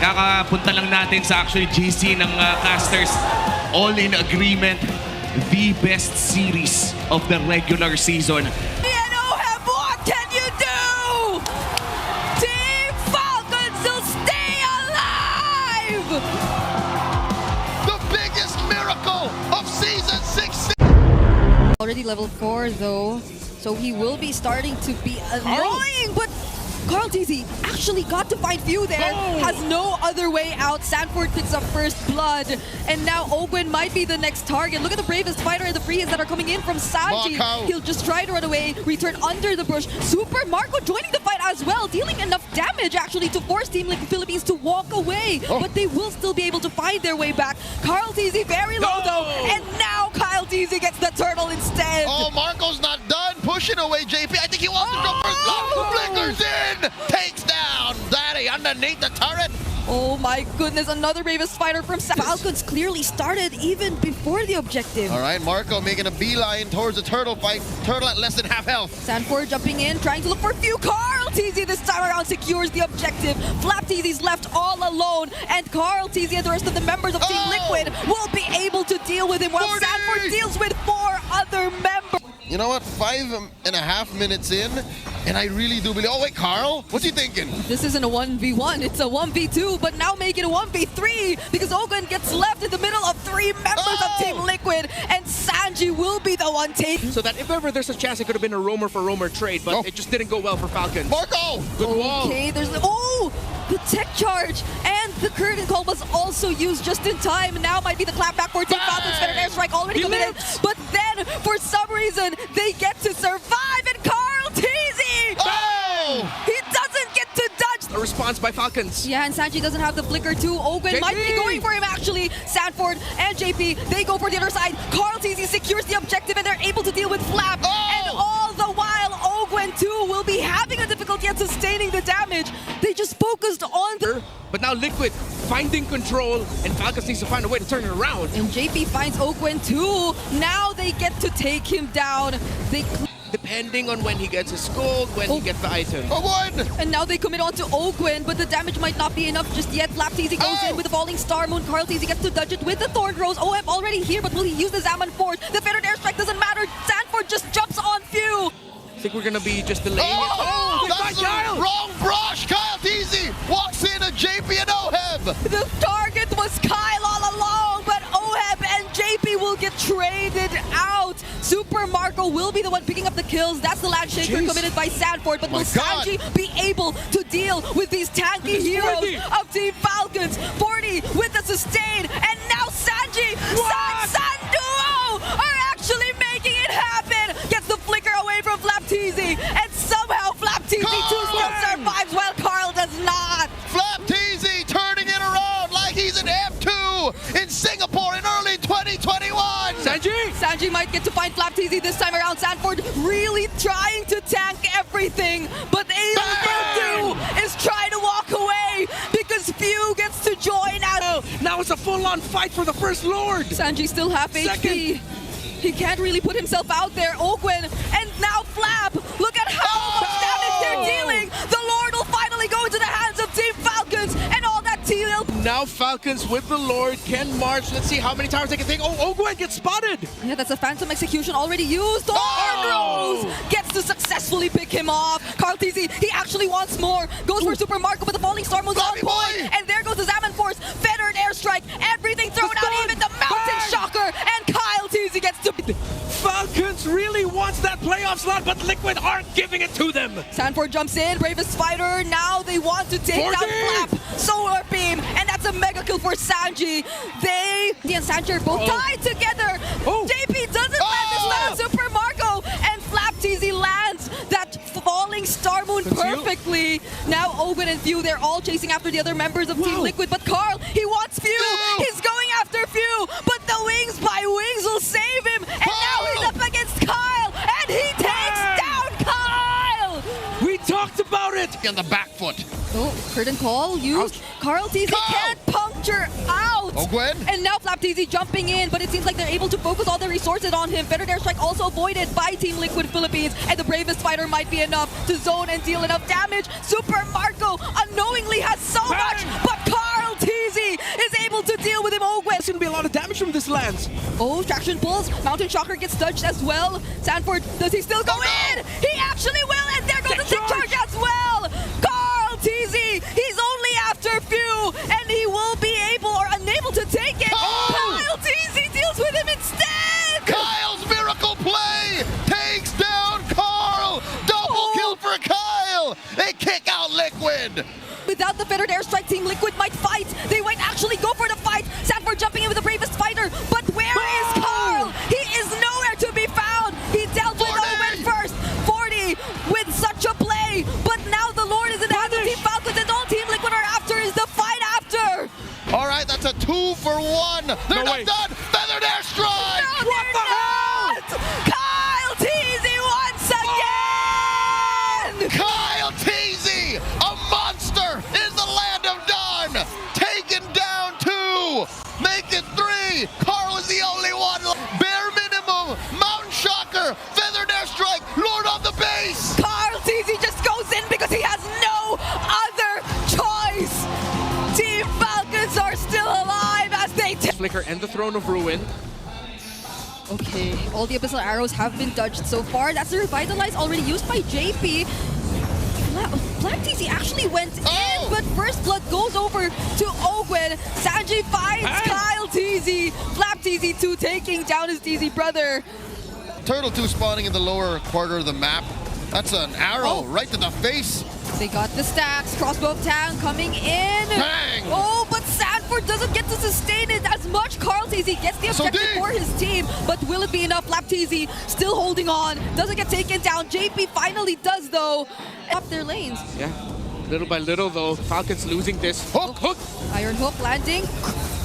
Kakapunta lang natin sa actually GC ng casters. All in agreement, the best series of the regular season. What can you do? Team Falcons will stay alive! The biggest miracle of season 16. Already level 4 though, so he will be starting to be annoying, but karltzy actually got to find Few there, has no other way out. Sanford picks up first blood, and now Ogwen might be the next target. Look at the bravest fighter and the free hits that are coming in from Sanji. He'll just try to run away, return under the bush. Super Marco joining the fight as well, dealing enough damage actually to force Team Liquid Philippines to walk away, but they will still be able to find their way back. karltzy very low though, and now Kyletzy gets the turtle instead. Oh, Marco's not done pushing away JP. I think he wants to go first block. Flickers in, takes down Daddy underneath the turret. Oh my goodness, another bravest fighter from Falcons clearly started even before the objective. All right, Marco making a beeline towards the turtle fight. Turtle at less than half health. Sanford jumping in, trying to look for Few. karltzy this time around secures the objective. flaptzy's left all alone, and karltzy and the rest of the members of Team Liquid will be able to deal with him while 40. Sanford deals with 4 other members. You know what? 5.5 minutes in, and I really do believe. Oh wait, Carl, what's he thinking? This isn't a 1v1, it's a 1v2, but now make it a 1v3 because Ogwen gets left in the middle of 3 members of Team Liquid, and Sanji will be the one taking. So that if ever there's a chance, it could have been a roamer for roamer trade, but it just didn't go well for Falcons. Marco! Good wall. Okay, there's the tech charge, and the curtain call was also used just in time. Now might be the clapback for Team Falcons. Better airstrike already committed, but then for some reason they get to survive, and karltzy! He doesn't get to dodge. A response by Falcons. Yeah, and Sanji doesn't have the flicker too. Ogwen might be going for him actually. Sanford and JP, they go for the other side. karltzy secures the objective, and they're able to deal with Flap. And all the while, Ogwen too will be having a difficulty at sustaining the damage. They just focused on the... But now Liquid finding control, and Falcons needs to find a way to turn it around. And JP finds Ogwen too. Now they get to take him down. Depending on when he gets his gold, when he gets the item. And now they commit on to Ogwen, but the damage might not be enough just yet. flaptzy goes in with the falling star moon. karltzy gets to dodge it with the thorn rose. OM already here, but will he use the Zaman Force? The fettered airstrike doesn't matter. Sanford just jumps on Few. I think we're gonna be just delaying it. That's the wrong brush. karltzy walks in at JP and Oheb. The target was Kyle all along, but Oheb and JP will get traded out. Super Marco will be the one picking up the kills. That's the land shaker committed by Sanford, but will Sanji be able to deal with these tanky heroes of Team Falcons? 40 with the sustain, and now Sanji, Sanduo are actually making it happen. Gets the flicker away from flaptzy, and somehow flaptzy too still survives while Carl does not. flaptzy turning it around like he's an F2 in Singapore in early 2021. Sanji might get to find flaptzy this time around. Sanford really trying to tank everything, but all he'll do is try to walk away because Few gets to join out. Now it's a full-on fight for the first Lord. Sanji still half HP. He can't really put himself out there. Ogwen, and now Flap. Look at how much damage they're dealing. The Lord will finally go into the hands of Team Falcons, and all that TL. Now Falcons with the Lord can march. Let's see how many towers they can take. Oh, Ogwen gets spotted. Yeah, that's a Phantom Execution already used. Rose gets to successfully pick him off. karltzy, he actually wants more. Goes for Super Marco with the falling star moves on point. And there goes the Zaman Force. Fettered airstrike. Everything thrown out, even the Mountain Shocker. And karltzy gets to... Falcons really wants that playoff slot, but Liquid aren't giving it to them. Sanford jumps in, bravest fighter. Now they want to take down Flap. Solar Beam, and that's a mega kill for Sanji. They and Sanji are both tied together. JP doesn't land this time. Super Marco, and flaptzy lands that falling star moon perfectly. Now Ogwen and Few, they're all chasing after the other members of Team Liquid, but Carl, he wants Few. He's going after Few, but the Wings by Wings will save him, and now he's up against Kyle, and he takes down Kyle. We talked about it. On the back foot. Oh, curtain call used. karltzy can't puncture out. Ogwen. And now flaptzy jumping in, but it seems like they're able to focus all their resources on him. Better airstrike also avoided by Team Liquid Philippines, and the bravest fighter might be enough to zone and deal enough damage. Super Marco unknowingly has so much, but Carl from this lands. Oh, traction pulls. Mountain Shocker gets dodged as well. Sanford, does he still go in? He actually will, and there goes the Tick Charge as well. karltzy, he's only after few, and he will be able or unable to take it. karltzy deals with him instead. Kyle's miracle play takes down Karl. Double kill for Kyle. They kick out Liquid. Without the fettered airstrike, Team Liquid might fight. They might actually go for the fight. Sanford jumping in with the bravest fighter. But where is Karl? He is nowhere to be found. He dealt with Owen first. 40 with such a play. But now the Lord is in the hands of Team Falcons, and all Team Liquid are after is the fight after. All right, that's a 2-for-1. They're not done. Feathered airstrike. No, they're not. karltzy once again. Kyletzy, a monster in the land of Dawn. Taken down 2. Make it 3. Karl is the only one. Bare minimum. Mountain Shocker. Feathered airstrike. Lord on the base. karltzy just goes in because he has no other choice. Team Falcons are still alive as they Flicker and the Throne of Ruin. Okay, all the Abyssal Arrows have been dodged so far. That's the Revitalize already used by JP. flaptzy actually went in, but First Blood goes over to Ogwen. Sanji finds Kyletzy. flaptzy 2 taking down his TZ brother. Turtle 2 spawning in the lower quarter of the map. That's an arrow right to the face. They got the stacks. Crossbow of Tang coming in. Bang! Oh, but Sanford doesn't get to sustain it as much. karltzy gets the objective for his team, but will it be enough? flaptzy still holding on. Doesn't get taken down. JP finally does, though. Up their lanes. Yeah, little by little, though. Falcons losing this. Hook! Iron Hook landing.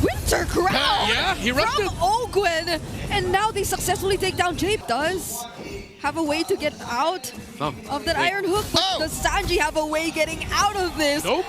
Winter Crown Yeah, he rushed from it. Ogwen. And now they successfully take down JP. Does have a way to get out of that Iron Hook, but does Sanji have a way getting out of this? Nope.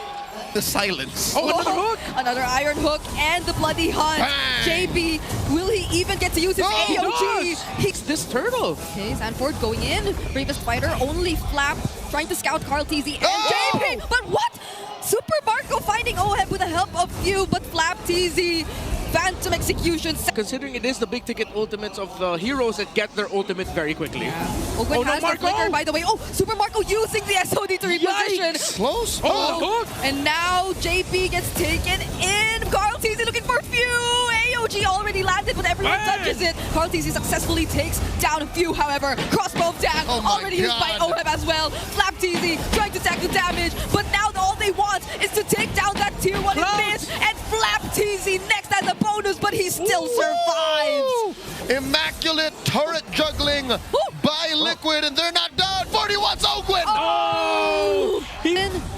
The silence. Oh, another hook! Another Iron Hook and the Bloody Hunt. Bang! JP, will he even get to use his AOG? He's this turtle. Okay, Sanford going in. Bravest fighter, only Flap trying to scout karltzy and JP. But what? Super Marco finding Oheb with the help of few, but flaptzy. Phantom Execution. Considering it is the big ticket ultimates of the heroes that get their ultimate very quickly. Ogwen has the flicker, by the way. Oh, Super Marco using the SOD to reposition. Close. Hook! And now JP gets taken in. karltzy looking for few. AOG already landed, but everyone touches it. karltzy successfully takes down a few, however. Crossbow of Tang already used by Oheb as well. flaptzy trying to tank the damage, but now all they want is to take down that tier 1 miss. And flaptzy next as a bonus, but he still survives. Immaculate turret juggling by Liquid, and they're not done. 41's Ogwen.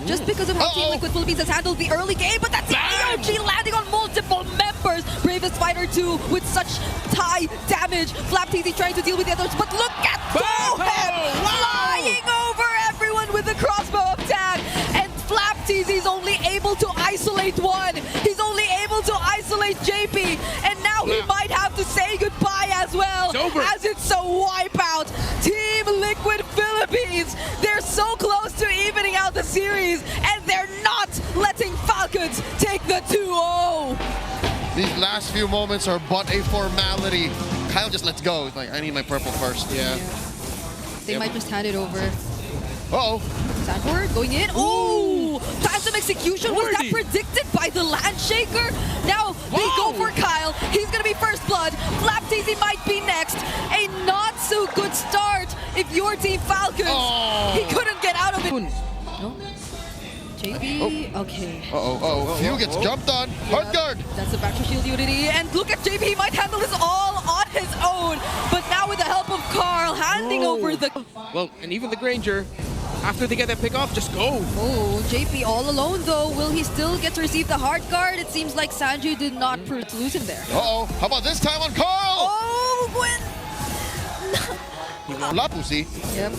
Just because of how Team Liquid Philippines has handled the early game, but that's the AOG landing on multiple members. Bravest Fighter 2 with such high damage. flaptzy trying to deal with the others, but look at Oheb flying over everyone with the crossbow of Tang. And flaptzy's only able to isolate one. He's only able to isolate JP, and now he might have to say goodbye as well, as it's a wipeout. Team Liquid Philippines, they're so close to evening out the series, and they're not letting Falcons take the 2-0. These last few moments are but a formality. Kyle just lets go. He's like, I need my purple first. They might just hand it over. Sanford going in. Oh! Phantom Execution. Was that predicted by the Landshaker? Now they go for Kyle. He's going to be First Blood. flaptzy might be next. A not so good start if you're Team Falcons. He couldn't get out of it. No? JP, okay. Few gets jumped on. Hard guard. That's a back to shield unity. And look at JP, he might handle this all on his own. But now with the help of Karl, handing over the... Well, and even the Granger, after they get that pick off, just go. Oh, JP all alone though. Will he still get to receive the hard guard? It seems like Sanju did not lose him there. How about this time on Karl? Oh, Gwen! Lapusi. Yep.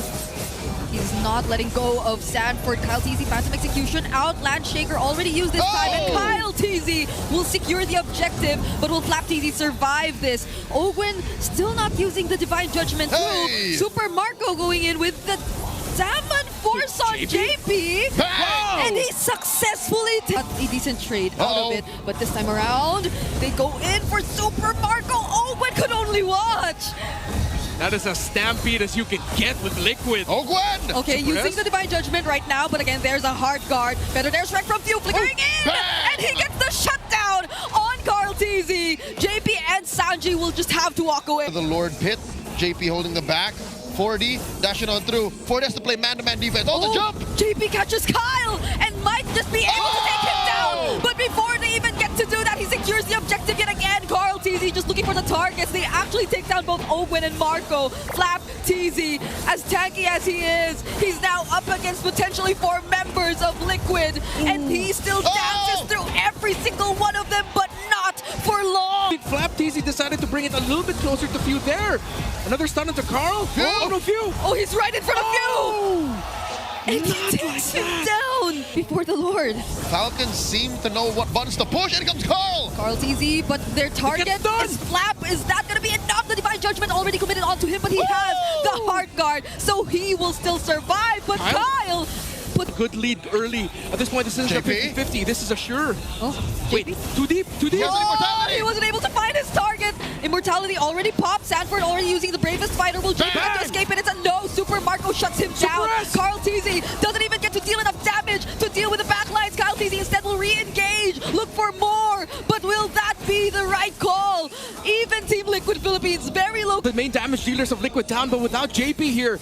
He's not letting go of Sanford. Kyletzy, Phantom Execution out. Landshaker already used this time, and Kyletzy will secure the objective, but will flaptzy survive this? Ogwen still not using the Divine Judgment too. Super Marco going in with the Salmon force on JP. Bang! And he successfully got a decent trade out of it. But this time around, they go in for Super Marco. Owen could only watch. That is as stampede as you can get with Liquid. Oh, Gwen! Okay, using the Divine Judgment right now, but again, there's a hard guard. Better there's Wreck from Few flickering in! bang! And he gets the shutdown on karltzy. JP and Sanji will just have to walk away. The Lord Pit, JP holding the back. 4D dashing on through. 4D has to play man-to-man defense. Oh, the jump! JP catches Kyle and might just be able to take him down. But before they even get to do that, he secures the objective yet again. karltzy just looking for the targets. They actually take down both Owen and Marco. flaptzy, as tanky as he is, he's now up against potentially 4 members of Liquid. And he still dances through every single one of them, but not for long. flaptzy decided to bring it a little bit closer to Few there. Another stun into Karl. Oh no, Few. Oh, he's right in front of you! And he takes him down before the Lord. Falcons seem to know what buttons to push. And here comes Karl! karltzy, but their target is Flap. Is that going to be enough? The Divine Judgment already committed onto him, but he has the hard guard, so he will still survive. But Kyle put Good lead early. At this point, this isn't a JP? 50-50. This is a sure. Oh, Wait, JP? too deep, too deep. He has an immortality. He wasn't able to find his target. Immortality already popped. Sanford already using the bravest fighter. Will JP get to escape? And it's a no. Super Marco shuts him down. Suppress. karltzy doesn't even get to deal enough damage to deal with the backlines. karltzy instead will re-engage. Look for more. But will that be the right call? Even Team Liquid Philippines very low. The main damage dealers of Liquid down, but without JP here,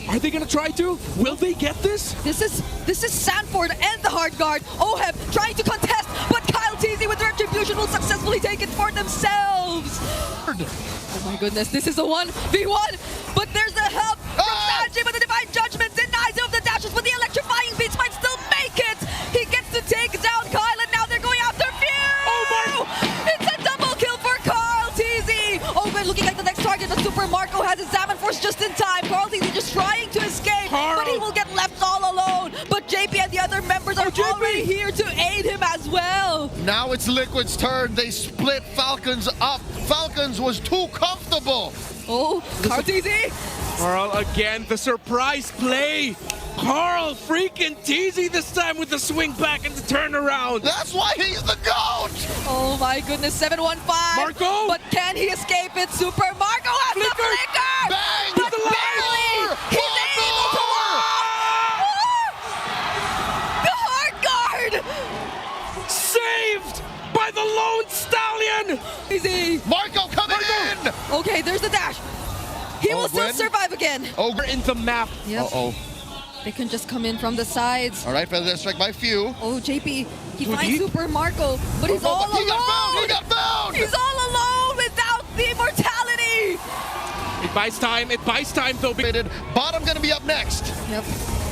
are they gonna try to? Will they get this? This is Sanford and the hard guard. Oheb trying to contest, but karltzy with Retribution will successfully take it for themselves. Oh my goodness, this is a 1v1, but there's the help from Sanji, but the Divine Judgment denies him of the dashes, but the electrifying beats might still make it. He gets to take down Kyle, and now they're going after Few. It's a double kill for karltzy. Owen looking like the next target, but Super Marco has his Zaman Force just in time. karltzy just trying to escape, but he will get left all alone. But JP and the other members are already here to aid him as well. Now it's Liquid's turn. They split Falcons up. Falcons was too comfortable. Oh, karltzy. Karl again, the surprise play. Karl freaking teasy this time with the swing back and the turnaround. That's why he's the GOAT! Oh my goodness, 715. Marco! But can he escape it? Super Marco has the flicker! Bang! But He's barely! alive! He's able to walk! The hard guard! Saved by the Lone Stallion! Easy. Marco coming in! Okay, there's the dash. He will still Gwen? survive again. Oh, In the map. Yep. uh-oh. They can just come in from the sides. All right, feather strike by Few. Oh, JP, he Too finds deep? Super Marco, but he's all alone. He got found! He got found! He's all alone without the immortality. It buys time though. Bottom gonna be up next. Yep.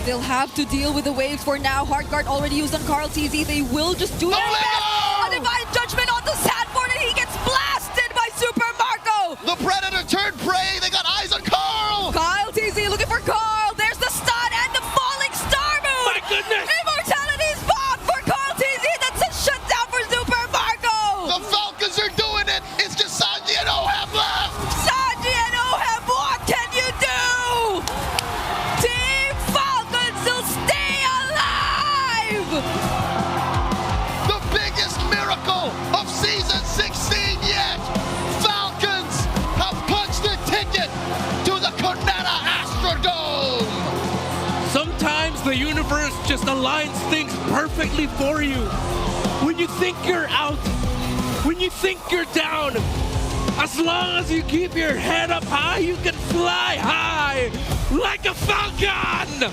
They'll have to deal with the waves for now. Hard guard already used on karltzy. They will just do their best. A Divine Judgment on the Sanford, and he gets blasted by Super Marco. The Predator turned prey. They got eyes on Karl. karltzy looking for Karl. There's the stun and the falling star move. My goodness! Immortality's bomb for karltzy. That's a shutdown for Super Marco. The Falcons are doing it. It's just Sanji and Oheb left. Sanji and Oheb, what can you do? Team Falcons will stay alive. The biggest miracle of season 16 yet. Falcons have punched their ticket to the Cornetta Astrodome. Sometimes the universe just aligns things perfectly for you. When you think you're out, when you think you're down, as long as you keep your head up high, you can fly high like a falcon!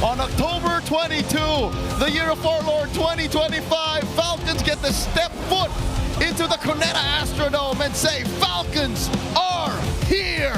On October 22, the year of our Lord 2025, Falcons get to step foot into the Cornetta Astrodome and say, Falcons are here!